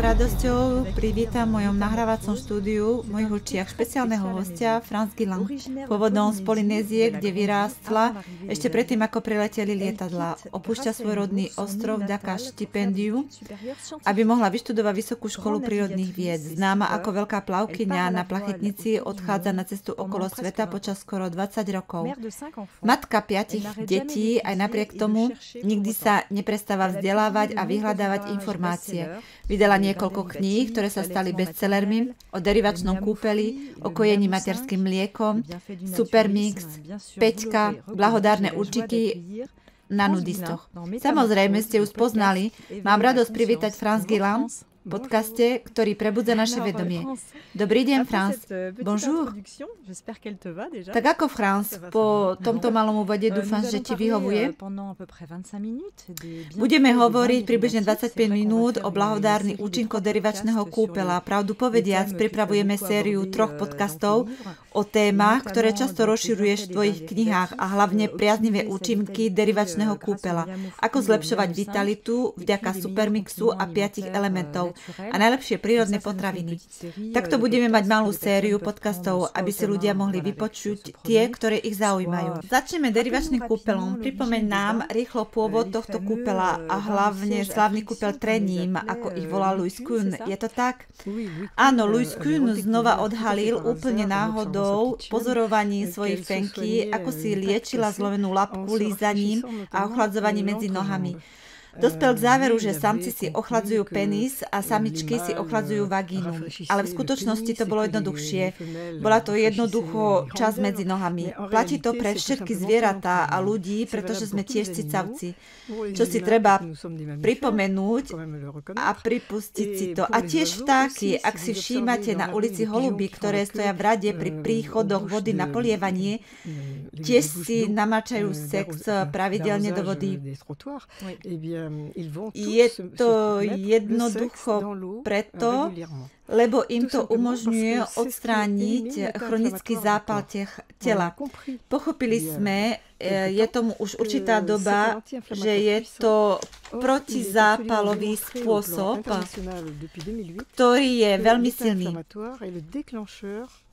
Radosťou privítam v mojom nahrávacom štúdiu v mojich očiach špeciálneho hostia France Guillain, pôvodom z Polynézie, kde vyrástla ešte predtým, ako prileteli lietadlá. Opúšťa svoj rodný ostrov vďaka štipendiu, aby mohla vyštudovať Vysokú školu prírodných vied. Známa ako veľká plavkyňa na plachetnici, odchádza na cestu okolo sveta počas skoro 20 rokov. Matka 5 detí, aj napriek tomu nikdy sa neprestáva vzdelávať a vyhľadávať informácie. Vydala niekoľko kníh, ktoré sa stali bestsellermi, o derivačnom kúpeli, o kojení materským mliekom, Supermix, Peťka, blahodárne účiky na nudistoch. Samozrejme ste ju spoznali. Mám radosť privítať France Guillain v podcaste, ktorý prebudza naše vedomie. Dobrý deň, France. Bonjour. Tak ako, France, po tomto malom úvode dúfam, že ti vyhovuje. Budeme hovoriť približne 25 minút o blahodárnych účinkoch derivačného kúpela. Pravdu povediac, pripravujeme sériu 3 podcastov o témach, ktoré často rozširuješ v tvojich knihách a hlavne priaznivé účinky derivačného kúpela. Ako zlepšovať vitalitu vďaka Supermixu a 5 elementov a najlepšie prírodné potraviny. Takto budeme mať malú sériu podcastov, aby si ľudia mohli vypočuť tie, ktoré ich zaujímajú. Začneme derivačným kúpelom. Pripomeň nám rýchlo pôvod tohto kúpela a hlavne slávny kúpel trením, ako ich volal Louis Kuhn. Je to tak? Áno, Louis Kuhn znova odhalil úplne náhodou pozorovaním svojej fenky, ako si liečila zlomenú labku lízaním a ochladzovaním medzi nohami. Dospel k záveru, že samci si ochladzujú penis a samičky si ochladzujú vagínu. Ale v skutočnosti to bolo jednoduchšie. Bola to jednoducho časť medzi nohami. Platí to pre všetky zvieratá a ľudí, pretože sme tiež cicavci. Čo si treba pripomenúť a pripustiť si to. A tiež vtáky, ak si všímate na ulici holuby, ktoré stoja v rade pri príchodoch vody na polievanie, tiež si namáčajú sex pravidelne do vody. Je to jednoducho preto, lebo im to umožňuje odstrániť chronický zápal tela. Pochopili sme, je tomu už určitá doba, že je to protizápalový spôsob, ktorý je veľmi silný.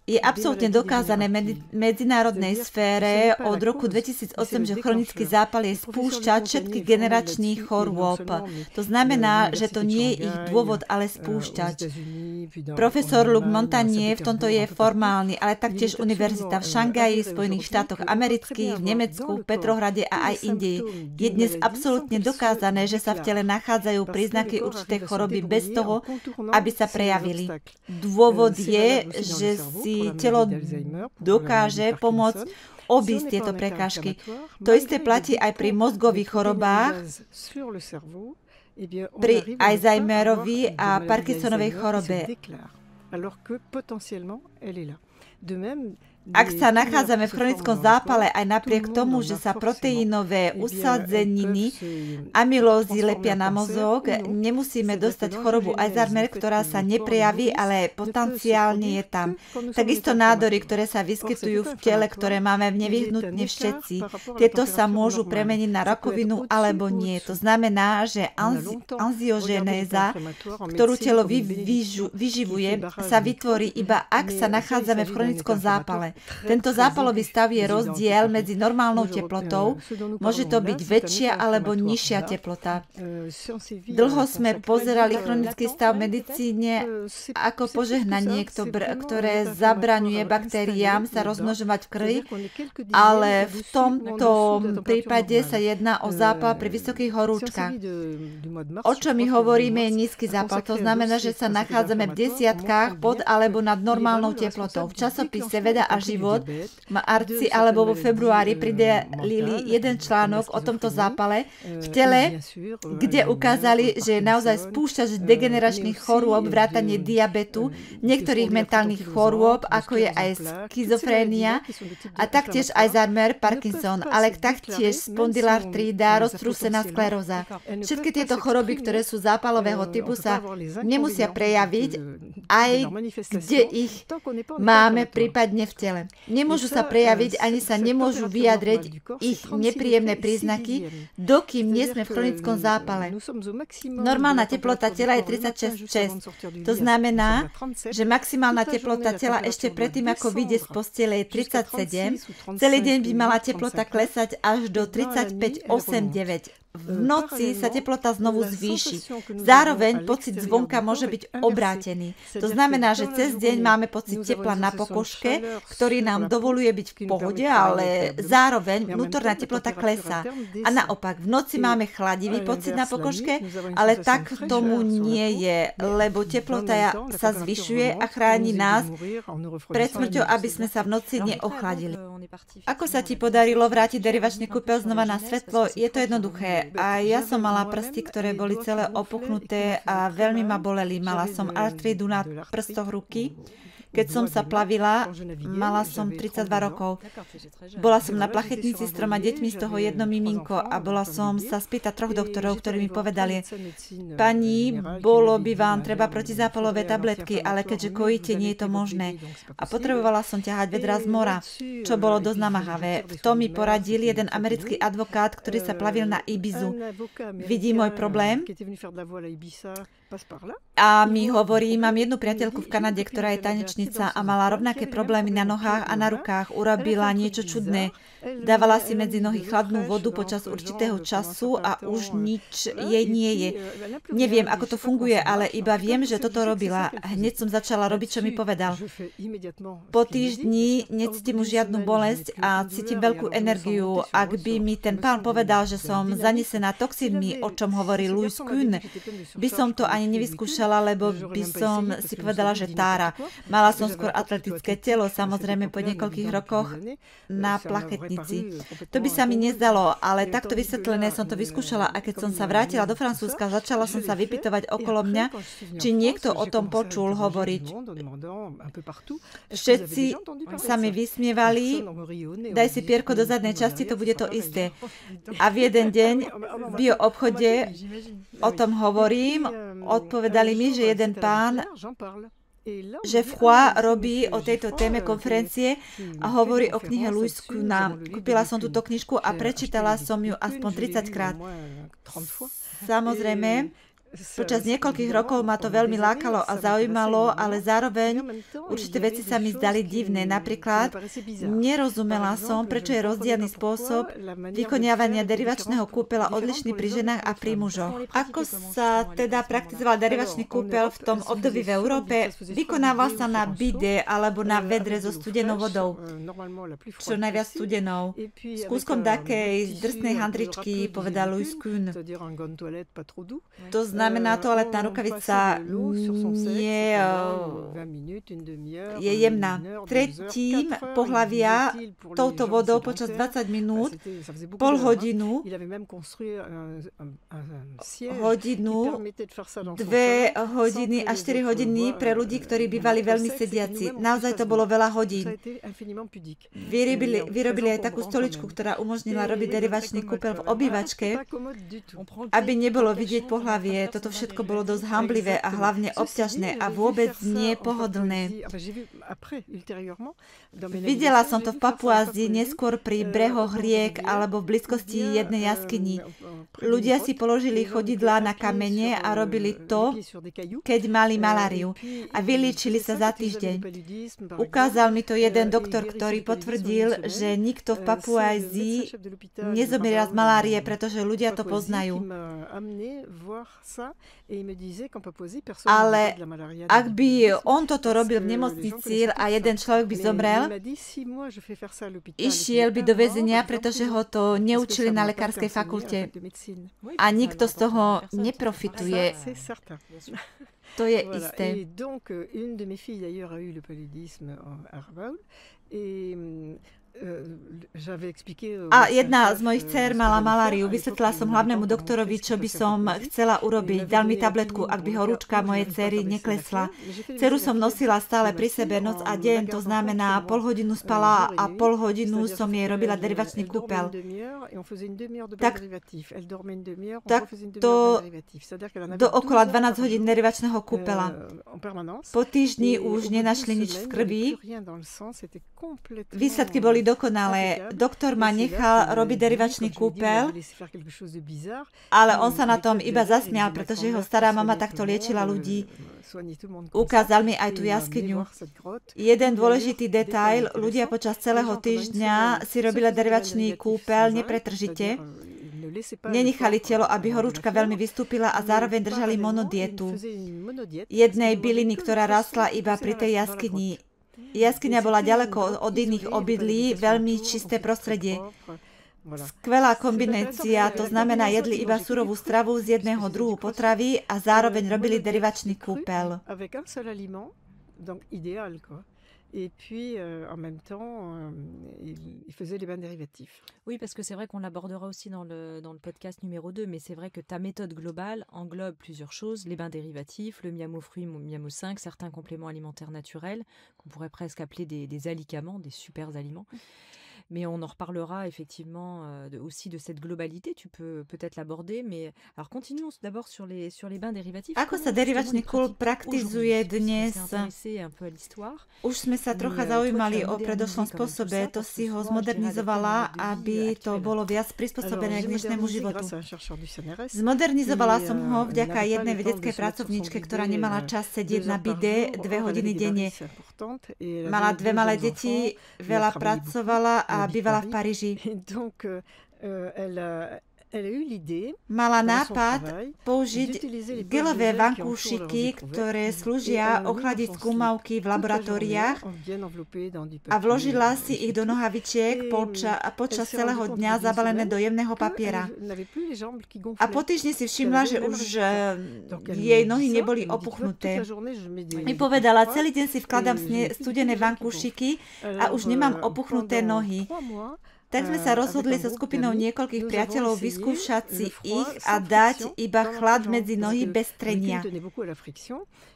Je absolútne dokázané v medzinárodnej sfére od roku 2008, že chronický zápal je spúšťač všetkých generačných chorôb. To znamená, že to nie je ich dôvod, ale spúšťač. Profesor Luc Montagnier v tomto je formálny, ale taktiež univerzita v Šangaji, v Spojených štátoch amerických, v Nemecku, v Petrohrade a aj inde. Je dnes absolútne dokázané, že sa v tele nachádzajú príznaky určitej choroby bez toho, aby sa prejavili. Dôvod je, že si telo dokáže pomôcť obísť tieto prekážky. To isté platí aj pri mozgových chorobách, pri Alzheimerovi a Parkinsonovej chorobe. Ak sa nachádzame v chronickom zápale aj napriek tomu, že sa proteínové usadzeniny amylózy lepia na mozog, nemusíme dostať chorobu Alzheimer, ktorá sa neprejaví, ale potenciálne je tam. Takisto nádory, ktoré sa vyskytujú v tele, ktoré máme nevyhnutne všetci. Tieto sa môžu premeniť na rakovinu alebo nie. To znamená, že angiogenéza, ktorú telo vyživuje, sa vytvorí iba ak sa nachádzame v chronickom zápale. Tento zápalový stav je rozdiel medzi normálnou teplotou. Môže to byť väčšia alebo nižšia teplota. Dlho sme pozerali chronický stav v medicíne ako požehnanie, ktoré zabraňuje baktériám sa rozmnožovať v krvi, ale v tomto prípade sa jedná o zápal pri vysokých horúčkach. O čom my hovoríme je nízky zápal. To znamená, že sa nachádzame v desiatkách pod alebo nad normálnou teplotou. V časopise Veda a život v marci alebo vo februári pridelili jeden článok o tomto zápale v tele, kde ukázali, že je naozaj spúšťač degeneračných chorôb, vrátane diabetu, niektorých mentálnych chorôb, ako je aj schizofrénia a taktiež Alzheimer, Parkinson, ale taktiež spondylartrída, roztrúsená skleróza. Všetky tieto choroby, ktoré sú zápalového typu, sa nemusia prejaviť aj kde ich máme prípadne v tele. Nemôžu sa prejaviť, ani sa nemôžu vyjadriť ich nepríjemné príznaky, dokým nie sme v chronickom zápale. Normálna teplota tela je 36,6. To znamená, že maximálna teplota tela ešte predtým, ako vyjde z postele, je 37. Celý deň by mala teplota klesať až do 35,8,9. V noci sa teplota znovu zvýši. Zároveň pocit zvonka môže byť obrátený. To znamená, že cez deň máme pocit tepla na pokožke, ktorý nám dovoluje byť v pohode, ale zároveň vnútorná teplota klesá. A naopak, v noci máme chladivý pocit na pokožke, ale tak tomu nie je, lebo teplota sa zvyšuje a chráni nás pred smrťou, aby sme sa v noci neochladili. Ako sa ti podarilo vrátiť derivačný kúpeľ znova na svetlo? Je to jednoduché. A ja som mala prsty, ktoré boli celé opuchnuté a veľmi ma boleli. Mala som artridu na prstoch ruky. Keď som sa plavila, mala som 32 rokov. Bola som na plachetnici s 3 deťmi, z toho jedno miminko a bola som sa spýtať 3 doktorov, ktorí mi povedali: pani, bolo by vám treba protizápalové tabletky, ale keďže kojíte, nie je to možné. A potrebovala som ťahať vedra z mora, čo bolo dosť namáhavé. V tom mi poradil jeden americký advokát, ktorý sa plavil na Ibizu. Vidí môj problém a mi hovorí: mám jednu priateľku v Kanade, ktorá je tanečnica a mala rovnaké problémy na nohách a na rukách. Urobila niečo čudné. Dávala si medzi nohy chladnú vodu počas určitého času a už nič jej nie je. Neviem, ako to funguje, ale iba viem, že toto robila. Hneď som začala robiť, čo mi povedal. Po týždni necítim už žiadnu bolesť a cítim veľkú energiu. Ak by mi ten pán povedal, že som zanesená toxínmi, o čom hovorí Louis Kuhn, by som to ani nevyskúšala, lebo by som si povedala, že tára. Mala som skôr atletické telo, samozrejme po niekoľkých rokoch na plachetnici. To by sa mi nezdalo, ale takto vysvetlené som to vyskúšala a keď som sa vrátila do Francúzska, začala som sa vypytovať okolo mňa, či niekto o tom počul hovoriť. Všetci sa mi vysmievali: daj si pierko do zadnej časti, to bude to isté. A v jeden deň v bioobchode o tom hovorím, odpovedali mi, že jeden pán, že Froid robí o tejto téme konferencie a hovorí o knihe Louis Kuhna. Kúpila som túto knižku a prečítala som ju aspoň 30 krát. Samozrejme, počas niekoľkých rokov ma to veľmi lákalo a zaujímalo, ale zároveň určité veci sa mi zdali divné. Napríklad, nerozumela som, prečo je rozdielny spôsob vykonávania derivačného kúpeľa odlišný pri ženách a pri mužoch. Ako sa teda praktizoval derivačný kúpeľ v tom období v Európe? Vykonával sa na bide alebo na vedre so studenou vodou. Čo najviac studenou. S kúskom takej drsnej handričky, povedal Louis Kuhn. To znamená, toaletná rukavica nie je jemná. Tretím pohlavia touto vodou počas 20 minút, pol hodinu, hodinu, 2 hodiny a 4 hodiny pre ľudí, ktorí bývali veľmi sediaci. Naozaj to bolo veľa hodín. Vyrobili aj takú stoličku, ktorá umožnila robiť derivačný kúpeľ v obývačke, aby nebolo vidieť pohlavie. Toto všetko bolo dosť hanblivé a hlavne obťažné a vôbec nie pohodlné. Videla som to v Papuázii, neskôr pri brehoch riek alebo v blízkosti jednej jaskyni. Ľudia si položili chodidlá na kamene a robili to, keď mali maláriu a vyliečili sa za týždeň. Ukázal mi to jeden doktor, ktorý potvrdil, že nikto v Papuázii nezomiera z malárie, pretože ľudia to poznajú. Ale ak by on toto robil v nemocnici a jeden človek by zomrel, išiel by do väzenia, pretože ho to neučili na lekárskej fakulte. A nikto z toho neprofituje. To je isté. A jedna z mojich dcer mala maláriu. Vysvetlila som hlavnému doktorovi, čo by som chcela urobiť. Dal mi tabletku, ak by horúčka mojej dcery neklesla. Dceru som nosila stále pri sebe noc a deň, to znamená pol hodinu spala a pol hodinu som jej robila derivačný kúpeľ. To dookola 12 hodín derivačného kúpeľa. Po týždni už nenašli nič v krvi. Výsledky boli dokonalé. Doktor ma nechal robiť derivačný kúpeľ, ale on sa na tom iba zasmial, pretože jeho stará mama takto liečila ľudí. Ukázal mi aj tú jaskyňu. Jeden dôležitý detail, ľudia počas celého týždňa si robili derivačný kúpeľ nepretržite. Nenechali telo, aby horúčka veľmi vystúpila a zároveň držali monodietu. Jednej byliny, ktorá rastla iba pri tej jaskyni. Jaskyňa bola ďaleko od iných obydlí, veľmi čisté prostredie. Skvelá kombinácia, to znamená, jedli iba surovú stravu z jedného druhu potravy a zároveň robili derivačný kúpeľ. Et puis, en même temps, il faisait les bains dérivatifs. Oui, parce que c'est vrai qu'on l'abordera aussi dans le podcast numéro 2, mais c'est vrai que ta méthode globale englobe plusieurs choses, les bains dérivatifs, le miamo fruit, miamo 5, certains compléments alimentaires naturels, qu'on pourrait presque appeler des alicaments, des super aliments. Mais on en reparlera effectivement aussi de cette globalité. Tu peux peut-être l'aborder, mais alors continuons d'abord sur les bains dérivatifs. Ako sa derivačný kúpeľ praktizuje dnes? Už sme sa trocha zaujímali o predošlom spôsobe, to si ho zmodernizovala, aby to bolo viac prispôsobené k dnešnému životu. Zmodernizovala som ho vďaka jednej vedeckej pracovníčke, ktorá nemala čas sedieť na bide 2 hodiny denne. Mala 2 malé deti, veľa pracovala a bývala v Paríži. Mala nápad použiť gelové vankúšiky, ktoré slúžia ochladiť skúmavky v laboratóriách a vložila si ich do nohavičiek a počas celého dňa zabalené do jemného papiera. A po týždni si všimla, že už jej nohy neboli opuchnuté. Mi povedala, celý deň si vkladám studené vankúšiky a už nemám opuchnuté nohy. Tak sme sa rozhodli so skupinou niekoľkých priateľov vyskúšať si ich a dať iba chlad medzi nohy bez trenia.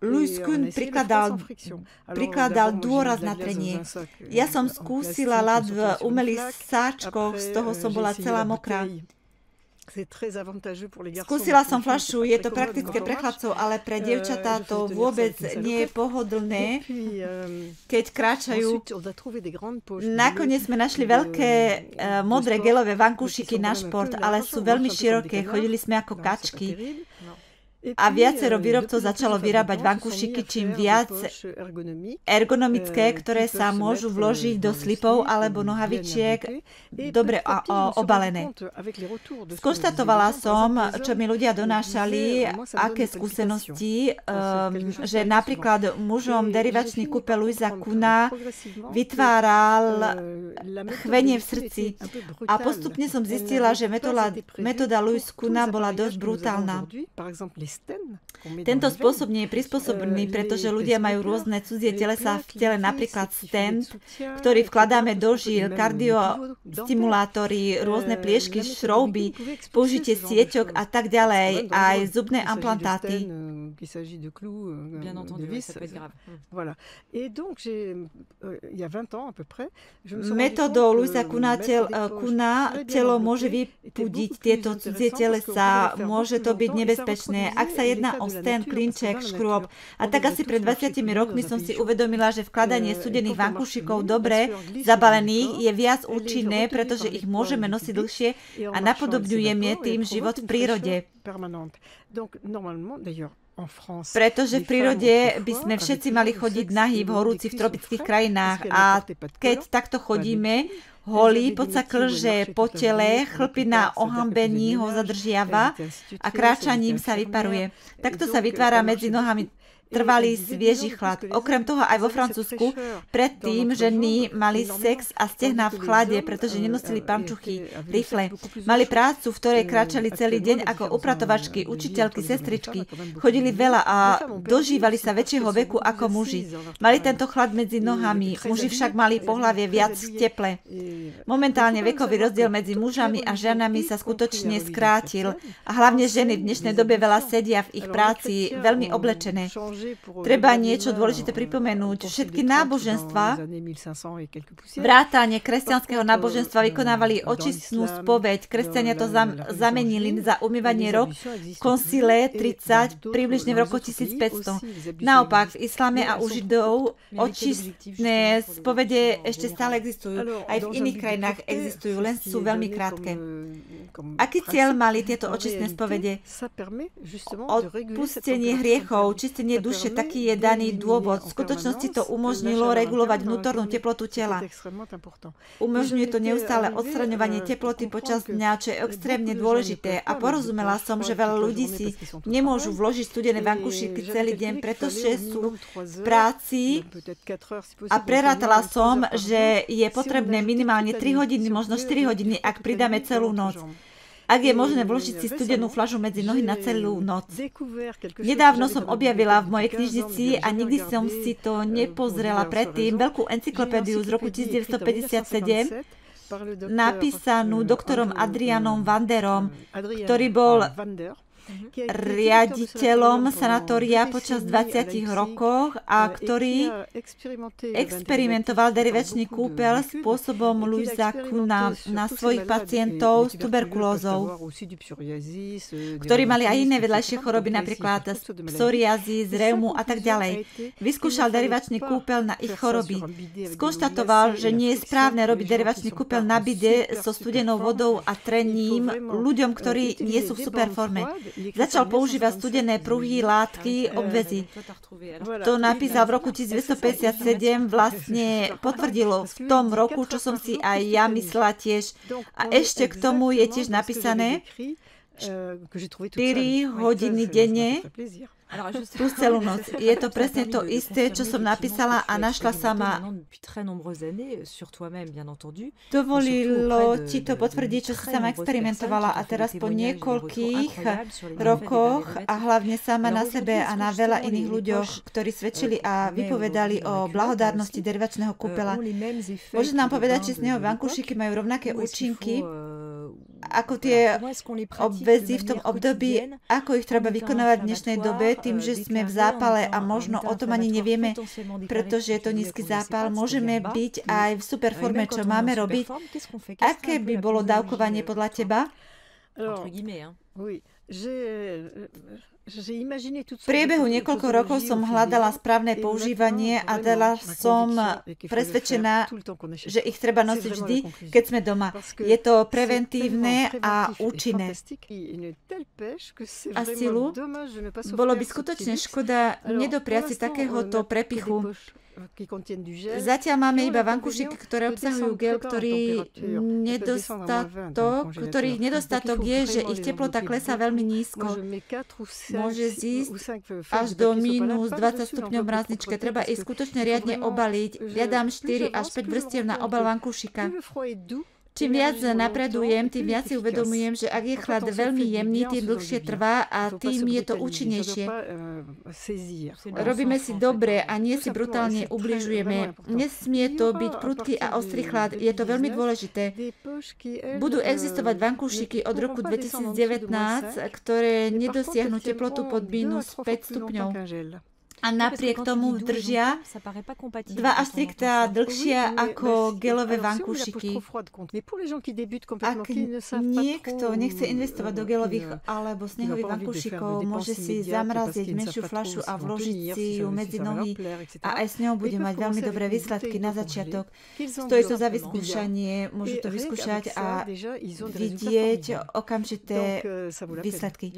Louis Kuhn prikladal dôraz na trenie. Ja som skúsila ľad v umelých sáčkoch, z toho som bola celá mokrá. Skúsila som fľašu, je to praktické pre chlapcov, ale pre dievčatá to vôbec nie je pohodlné, keď kráčajú. Nakoniec sme našli veľké modré gelové vankúšiky na šport, ale sú veľmi široké, chodili sme ako kačky. A viacero výrobcov začalo vyrábať vankúšiky čím viac ergonomické, ktoré sa môžu vložiť do slipov alebo nohavičiek, dobre obalené. Skonštatovala som, čo mi ľudia donášali, aké skúsenosti, že napríklad mužom derivačný kúpeľ Louisa Kuhna vytváral chvenie v srdci. A postupne som zistila, že metóda Louis Kuhna bola dosť brutálna. Tento spôsob nie je prispôsobený, pretože ľudia majú rôzne cudzie telesa v tele, napríklad stent, ktorý vkladáme do žíl, kardiostimulátory, rôzne pliešky, šrouby, použitie sieťok a tak ďalej, aj zubné implantáty. Metódou Louisa Kuhna telo môže vypudiť tieto cudzie telesa, môže to byť nebezpečné. Ak sa jedná o stent, klinček, škrôb. A tak asi pred 20 rokmi som si uvedomila, že vkladanie studených vankúšikov dobre zabalených je viac účinné, pretože ich môžeme nosiť dlhšie a napodobňujeme tým život v prírode. Pretože v prírode by sme všetci mali chodiť nahý v horúcich tropických krajinách a keď takto chodíme, holí, pod sa klže po tele, chlpina ohambení ho zadržiava a kráčaním sa vyparuje. Takto sa vytvára medzi nohami trvalý svieži chlad. Okrem toho aj vo Francúzsku predtým ženy mali sex a stehná v chlade, pretože nenosili pančuchy, rifle. Mali prácu, v ktorej kráčali celý deň ako upratovačky, učiteľky, sestričky. Chodili veľa a dožívali sa väčšieho veku ako muži. Mali tento chlad medzi nohami, muži však mali pohlavie viac teple. Momentálne vekový rozdiel medzi mužami a ženami sa skutočne skrátil a hlavne ženy v dnešnej dobe veľa sedia v ich práci, veľmi oblečené. Treba niečo dôležité pripomenúť. Všetky náboženstva, vrátane kresťanského náboženstva vykonávali očistnú spoveď. Kresťania to zamenili za umývanie rok v koncile 30, približne v roku 1500. Naopak, v islame a u Židov očistné spovede ešte stále existujú. Aj v iných krajinách existujú, len sú veľmi krátke. Aký cieľ mali tieto očistné spovede? Odpustenie hriechov, čistenie duše, taký je daný dôvod. V skutočnosti to umožnilo regulovať vnútornú teplotu tela. Umožňuje to neustále odstraňovanie teploty počas dňa, čo je extrémne dôležité. A porozumela som, že veľa ľudí si nemôžu vložiť studené vankušíky celý deň, pretože sú v práci a prerátala som, že je potrebné minimálne 3 hodiny, možno 4 hodiny, ak pridáme celú noc. Ak je možné vložiť si studenú fľašu medzi nohy na celú noc. Nedávno som objavila v mojej knižnici a nikdy som si to nepozrela predtým veľkú encyklopédiu z roku 1957 napísanú doktorom Adrianom Vanderom, ktorý bol riaditeľom sanatória počas 20 rokov a ktorý experimentoval derivačný kúpeľ spôsobom Louisa Kuhna na svojich pacientov s tuberkulózou, ktorí mali aj iné vedľajšie choroby, napríklad psoriazis, reumu a tak ďalej. Vyskúšal derivačný kúpeľ na ich choroby. Skonštatoval, že nie je správne robiť derivačný kúpeľ na bide so studenou vodou a trením ľuďom, ktorí nie sú v superforme. Začal používať studené pruhy, látky, obväzy. To napísal v roku 1957, vlastne potvrdilo v tom roku, čo som si aj ja myslela tiež. A ešte k tomu je tiež napísané 4 hodiny denne tú celú noc. Je to presne to isté, čo som napísala a našla sama. Dovolilo ti to potvrdiť, čo si sama experimentovala a teraz po niekoľkých rokoch a hlavne sama na sebe a na veľa iných ľuďoch, ktorí svedčili a vypovedali o blahodárnosti derivačného kúpeľa. Môže nám povedať, či z neho vankušíky majú rovnaké účinky ako tie obväzy v tom období, ako ich treba vykonávať v dnešnej dobe, tým, že sme v zápale a možno o tom ani nevieme, pretože je to nízky zápal, môžeme byť aj v superforme, čo máme robiť. Aké by bolo dávkovanie podľa teba? V priebehu niekoľko rokov som hľadala správne používanie a teda som presvedčená, že ich treba nosiť vždy, keď sme doma. Je to preventívne a účinné. A silu? Bolo by skutočne škoda nedopriať si takéhoto prepichu. Zatiaľ máme iba vankušiky, ktoré obsahujú gel, ktorých nedostatok je, že ich teplota klesá veľmi nízko. Môže zísť až do minus 20 stupňov v mrazničke. Treba ich skutočne riadne obaliť. Ja dám 4 až 5 vrstiev na obal vankušika. Čím viac napredujem, tým viac si uvedomujem, že ak je chlad veľmi jemný, tým dlhšie trvá a tým je to účinnejšie. Robíme si dobre a nie si brutálne ubližujeme. Nesmie to byť prudký a ostrý chlad. Je to veľmi dôležité. Budú existovať vankúšiky od roku 2019, ktoré nedosiahnu teplotu pod minus 5 stupňov. A napriek tomu držia 2 až 3 krát dlhšie ako gelové vankúšiky. Ak niekto nechce investovať do gelových alebo snehových vankúšikov, môže si zamraziť menšiu fľašu a vložiť si ju medzi nohy a aj s ňou bude mať veľmi dobré výsledky na začiatok. Stojí to za vyskúšanie, môžu to vyskúšať a vidieť okamžité výsledky.